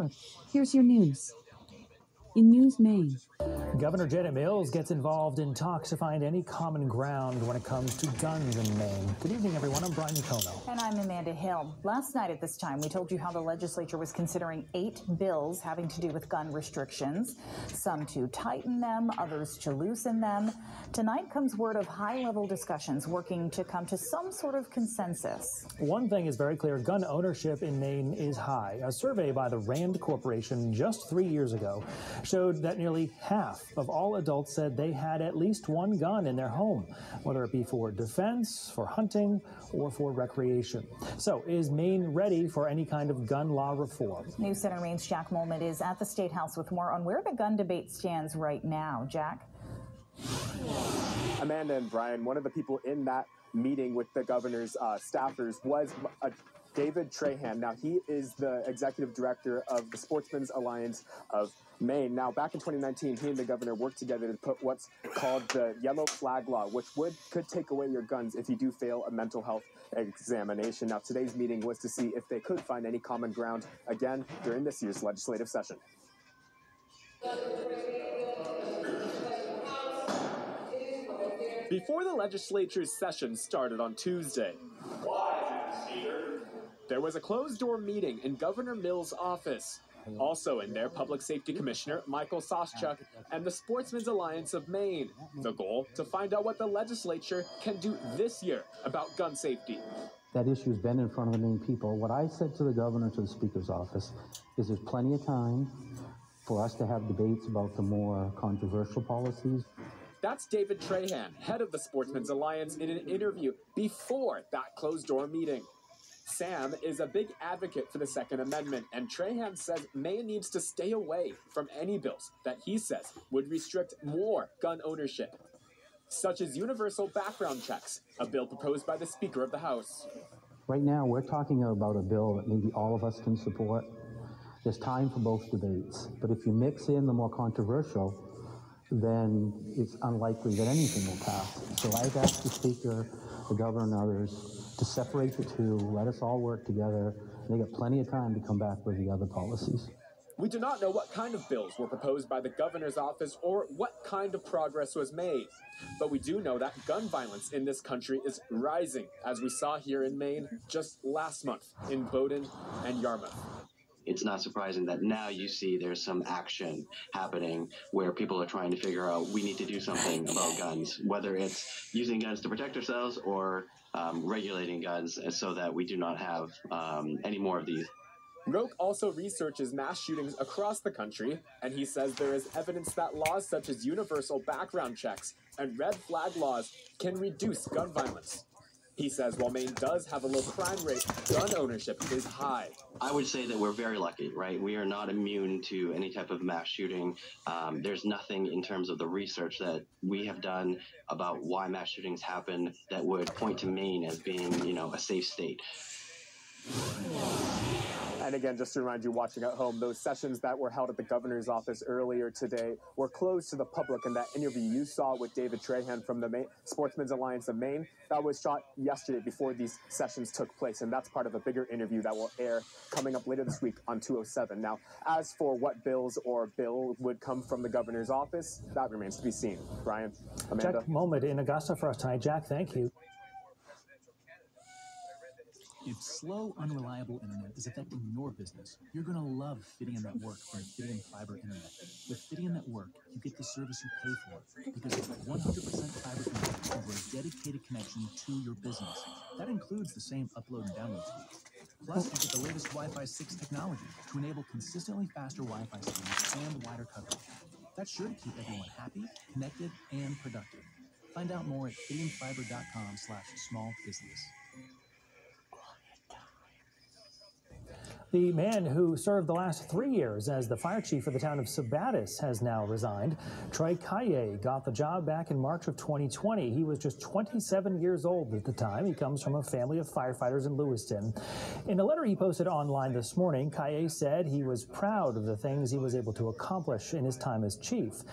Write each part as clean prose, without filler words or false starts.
Network. Here's your news. In News Maine. Governor Janet Mills gets involved in talks to find any common ground when it comes to guns in Maine. Good evening, everyone. I'm Brian Cono. And I'm Amanda Hill. Last night at this time, we told you how the legislature was considering 8 bills having to do with gun restrictions, some to tighten them, others to loosen them. Tonight comes word of high-level discussions working to come to some sort of consensus. One thing is very clear. Gun ownership in Maine is high. A survey by the Rand Corporation just 3 years ago showed that nearly half of all adults said they had at least one gun in their home, whether it be for defense, for hunting, or for recreation. So is Maine ready for any kind of gun law reform? News Center Maine's Jack Molman is at the State House with more on where the gun debate stands right now. Jack? Amanda and Brian, one of the people in that meeting with the governor's staffers was David Trahan. Now, he is the executive director of the Sportsmen's Alliance of Maine. Now, back in 2019, he and the governor worked together to put what's called the Yellow Flag Law, which could take away your guns if you do fail a mental health examination. Now, today's meeting was to see if they could find any common ground again during this year's legislative session. Before the legislature's session started on Tuesday, there was a closed-door meeting in Governor Mills' office. Also in there, Public Safety Commissioner Michael Soschuk and the Sportsmen's Alliance of Maine. The goal, to find out what the legislature can do this year about gun safety. That issue's been in front of the Maine people. What I said to the governor, to the Speaker's office, is there's plenty of time for us to have debates about the more controversial policies. That's David Trahan, head of the Sportsmen's Alliance, in an interview before that closed-door meeting. Sam is a big advocate for the Second Amendment, and Trahan says Maine needs to stay away from any bills that he says would restrict more gun ownership, such as universal background checks, a bill proposed by the Speaker of the House. Right now, we're talking about a bill that maybe all of us can support. There's time for both debates, but if you mix in the more controversial, then it's unlikely that anything will pass. So I've asked the Speaker, the Governor, and others to separate the two, let us all work together. They got plenty of time to come back with the other policies. We do not know what kind of bills were proposed by the governor's office or what kind of progress was made. But we do know that gun violence in this country is rising, as we saw here in Maine just last month in Bowdoin and Yarmouth. It's not surprising that now you see there's some action happening where people are trying to figure out we need to do something about guns, whether it's using guns to protect ourselves or regulating guns so that we do not have any more of these. Roque also researches mass shootings across the country, and he says there is evidence that laws such as universal background checks and red flag laws can reduce gun violence. He says while Maine does have a low crime rate, gun ownership is high. I would say that we're very lucky, right? We are not immune to any type of mass shooting. There's nothing in terms of the research that we have done about why mass shootings happen that would point to Maine as being, a safe state. And again, just to remind you watching at home, those sessions that were held at the governor's office earlier today were closed to the public. And that interview you saw with David Trahan from the Sportsmen's Alliance of Maine, that was shot yesterday before these sessions took place. And that's part of a bigger interview that will air coming up later this week on 207. Now, as for what bills or bill would come from the governor's office, that remains to be seen. Brian, Amanda. Jack Moment in Augusta for us tonight. Jack, thank you. If slow, unreliable internet is affecting your business, you're going to love Fidian Network from Fidian Fiber Internet. With Fidian Network, you get the service you pay for because it's 100% fiber connected over a dedicated connection to your business. That includes the same upload and download speeds. Plus, you get the latest Wi-Fi 6 technology to enable consistently faster Wi-Fi speeds and wider coverage. That's sure to keep everyone happy, connected, and productive. Find out more at fidianfiber.com/smallbusiness. The man who served the last 3 years as the fire chief for the town of Sabattis has now resigned. Troy Kaye got the job back in March of 2020. He was just 27 years old at the time. He comes from a family of firefighters in Lewiston. In a letter he posted online this morning, Kaye said he was proud of the things he was able to accomplish in his time as chief.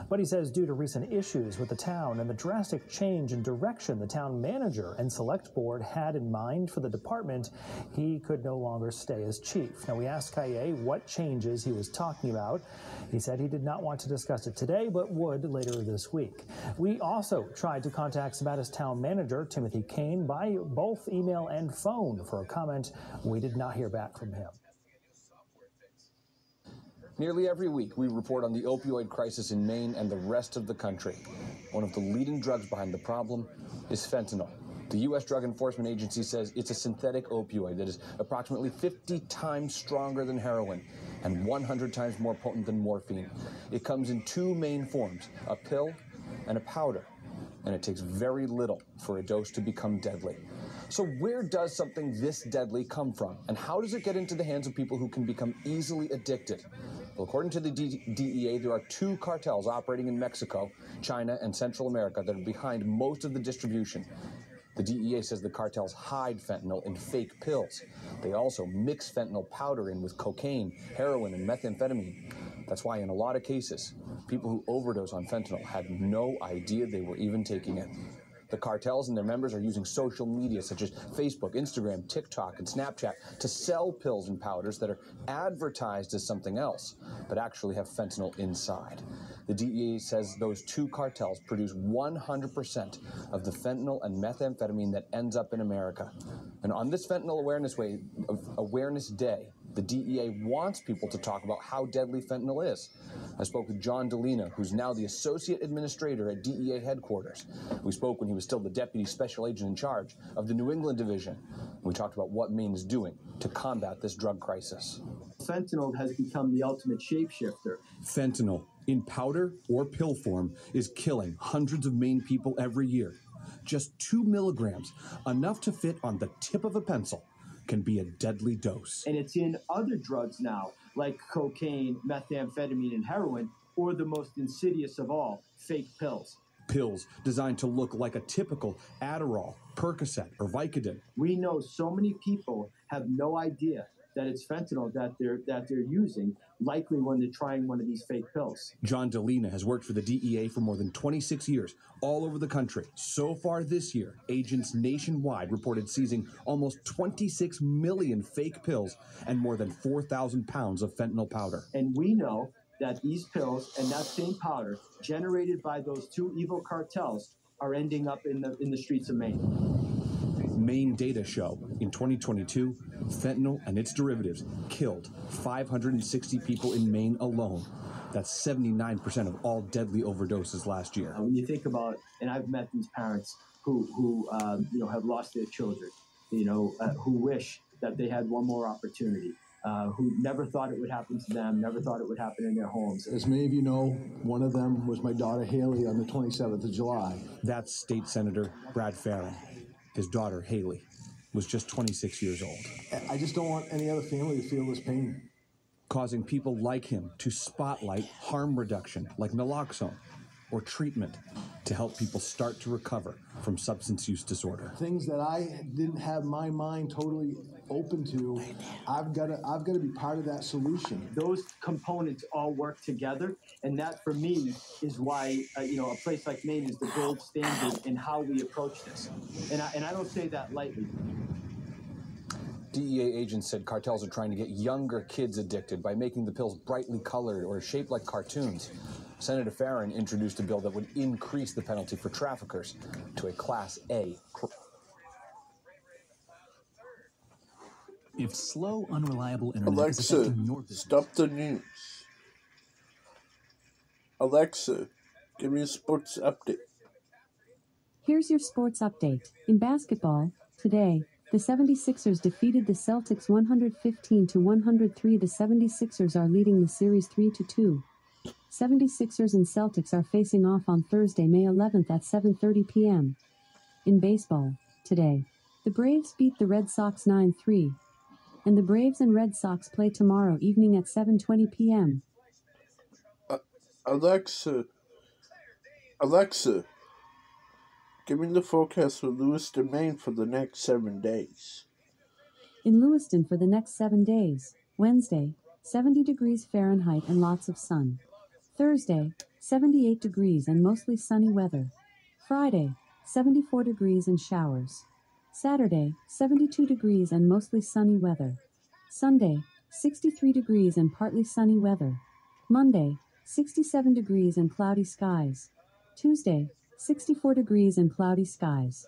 But he says due to recent issues with the town and the drastic change in direction the town manager and select board had in mind for the department, he could no longer stay as chief. chief. Now, we asked Kaye what changes he was talking about. He said he did not want to discuss it today, but would later this week. We also tried to contact Sabattis town manager Timothy Kane by both email and phone for a comment. We did not hear back from him. Nearly every week, we report on the opioid crisis in Maine and the rest of the country. One of the leading drugs behind the problem is fentanyl. The U.S. Drug Enforcement Agency says it's a synthetic opioid that is approximately 50 times stronger than heroin and 100 times more potent than morphine. It comes in two main forms, a pill and a powder, and it takes very little for a dose to become deadly. So where does something this deadly come from, and how does it get into the hands of people who can become easily addicted? Well, according to the DEA, there are two cartels operating in Mexico, China, and Central America that are behind most of the distribution. The DEA says the cartels hide fentanyl in fake pills. They also mix fentanyl powder in with cocaine, heroin, and methamphetamine. That's why in a lot of cases, people who overdose on fentanyl had no idea they were even taking it. The cartels and their members are using social media such as Facebook, Instagram, TikTok, and Snapchat to sell pills and powders that are advertised as something else, but actually have fentanyl inside. The DEA says those two cartels produce 100% of the fentanyl and methamphetamine that ends up in America. And on this Fentanyl Awareness Day, the DEA wants people to talk about how deadly fentanyl is. I spoke with John DeLina, who's now the Associate Administrator at DEA headquarters. We spoke when he was still the Deputy Special Agent in charge of the New England Division. We talked about what Maine is doing to combat this drug crisis. Fentanyl has become the ultimate shapeshifter. Fentanyl, in powder or pill form, is killing hundreds of Maine people every year. Just 2 milligrams, enough to fit on the tip of a pencil, can be a deadly dose. And it's in other drugs now, like cocaine, methamphetamine, and heroin, or the most insidious of all, fake pills. Pills designed to look like a typical Adderall, Percocet, or Vicodin. We know so many people have no idea that it's fentanyl that they're using, likely when they're trying one of these fake pills. John DeLina has worked for the DEA for more than 26 years, all over the country. So far this year, agents nationwide reported seizing almost 26 million fake pills and more than 4,000 pounds of fentanyl powder. And we know that these pills and that same powder generated by those two evil cartels are ending up in the streets of Maine. Maine data show in 2022, fentanyl and its derivatives killed 560 people in Maine alone. That's 79% of all deadly overdoses last year. When you think about, and I've met these parents who have lost their children, who wish that they had one more opportunity, who never thought it would happen to them, never thought it would happen in their homes. As many of you know, one of them was my daughter Haley on the 27th of July. That's State Senator Brad Farron. His daughter, Haley, was just 26 years old. I just don't want any other family to feel this pain. Causing people like him to spotlight harm reduction like naloxone or treatment to help people start to recover from substance use disorder. Things that I didn't have my mind totally open to, I've got to be part of that solution. Those components all work together, and that for me is why a place like Maine is the gold standard in how we approach this. And I don't say that lightly. DEA agents said cartels are trying to get younger kids addicted by making the pills brightly colored or shaped like cartoons. Senator Farron introduced a bill that would increase the penalty for traffickers to a Class A. If slow, unreliable internet is Alexa, affecting your business, stop the news. Alexa, give me a sports update. Here's your sports update. In basketball, today, the 76ers defeated the Celtics 115-103. The 76ers are leading the series 3-2. 76ers and Celtics are facing off on Thursday, May 11th at 7:30 p.m. In baseball, today, the Braves beat the Red Sox 9-3. And the Braves and Red Sox play tomorrow evening at 7:20 p.m. Alexa, give me the forecast for Lewiston, Maine for the next 7 days. In Lewiston for the next 7 days, Wednesday, 70 degrees Fahrenheit and lots of sun. Thursday, 78 degrees and mostly sunny weather. Friday, 74 degrees and showers. Saturday, 72 degrees and mostly sunny weather. Sunday, 63 degrees and partly sunny weather. Monday, 67 degrees and cloudy skies. Tuesday, 64 degrees and cloudy skies.